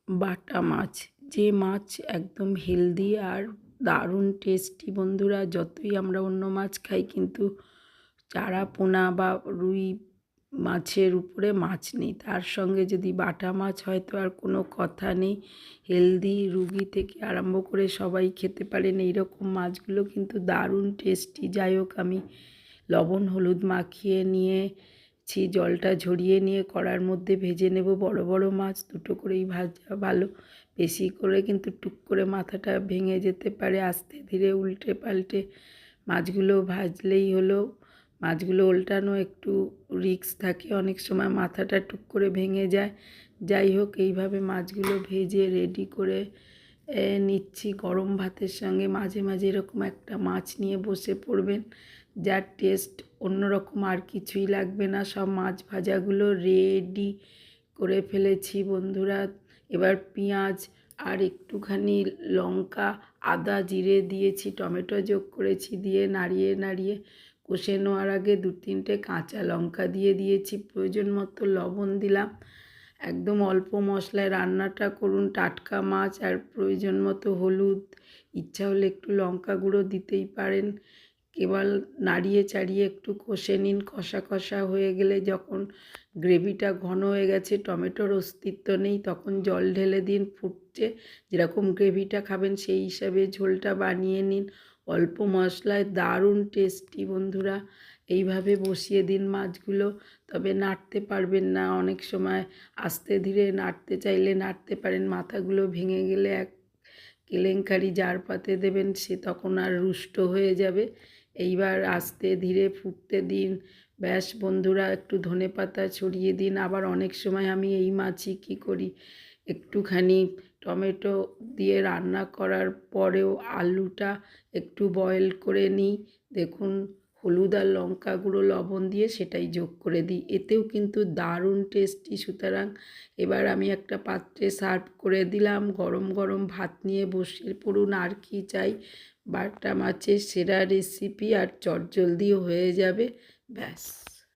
বাটা মাছ, যে মাছ একদম হেলদি আর দারুণ টেস্টি বন্ধুরা। যতই আমরা অন্য মাছ খাই কিন্তু চারা পোনা বা রুই মাছের উপরে মাছ নেই, তার সঙ্গে যদি বাটা মাছ হয় তো আর কোনো কথা নেই। হেলদি রুগী থেকে আরম্ভ করে সবাই খেতে পারেন এইরকম মাছগুলো, কিন্তু দারুণ টেস্টি। যাই হোক, আমি লবণ হলুদ মাখিয়ে নিয়েছি, জলটা ঝরিয়ে নিয়ে কড়ার মধ্যে ভেজে নেব। বড় বড় মাছ দুটো করেই ভাজা ভালো, বেশি করে কিন্তু টুক করে মাথাটা ভেঙে যেতে পারে। আস্তে ধীরে উল্টে পাল্টে মাছগুলো ভাজলেই হলো। মাছগুলো উল্টানো একটু রিস্ক থাকে, অনেক সময় মাথাটা টুক করে ভেঙে যায়। যাই হোক, এইভাবে মাছগুলো ভেজে রেডি করে নিচ্ছি। গরম ভাতের সঙ্গে মাঝে মাঝে এরকম একটা মাছ নিয়ে বসে পড়বেন, যার টেস্ট অন্যরকম, আর কিছুই লাগবে না। সব মাছ ভাজাগুলো রেডি করে ফেলেছি বন্ধুরা। এবার পেঁয়াজ আর একটুখানি লঙ্কা, আদা, জিরে দিয়েছি, টমেটো যোগ করেছি, দিয়ে নাড়িয়ে নাড়িয়ে কষে নেওয়ার আগে 2-3টে কাঁচা লঙ্কা দিয়ে দিয়েছি, প্রয়োজন মতো লবণ দিলাম। একদম অল্প মশলায় রান্নাটা করুন, টাটকা মাছ, আর প্রয়োজন মতো হলুদ, ইচ্ছা হলে একটু লঙ্কা গুঁড়ো দিতেই পারেন। কেবল নাড়িয়ে চাড়িয়ে একটু কষে নিন। কষা কষা হয়ে গেলে, যখন গ্রেভিটা ঘন হয়ে গেছে, টমেটোর অস্তিত্ব নেই, তখন জল ঢেলে দিন। ফুটছে, যেরকম গ্রেভিটা খাবেন সেই হিসাবে ঝোলটা বানিয়ে নিন। অল্প মশলায় দারুণ টেস্টি বন্ধুরা। এইভাবে বসিয়ে দিন মাছগুলো, তবে নাড়তে পারবেন না। অনেক সময় আস্তে ধীরে নাড়তে চাইলে নাড়তে পারেন, মাথাগুলো ভেঙে গেলে এক কেলেঙ্কারি। জার পাতে দেবেন, সে তখন আর রুষ্ট হয়ে যাবে। এইবার আস্তে ধীরে ফুটতে দিন। ব্যাস বন্ধুরা, একটু ধনেপাতা ছড়িয়ে দিন। আবার অনেক সময় আমি এই মাছই কী করি, একটুখানি টমেটো দিয়ে রান্না করার পরেও আলুটা একটু বয়েল করে নিই। দেখুন, হলুদ আর লঙ্কা গুঁড়ো লবণ দিয়ে সেটাই যোগ করে দিই, এতেও কিন্তু দারুণ টেস্টি। সুতরাং এবার আমি একটা পাত্রে সার্ভ করে দিলাম। গরম গরম ভাত নিয়ে বসে পড়ুন, আর কি চাই। বাটা মাছের সেরা রেসিপি, আর চটজলদিও হয়ে যাবে। ব্যাস।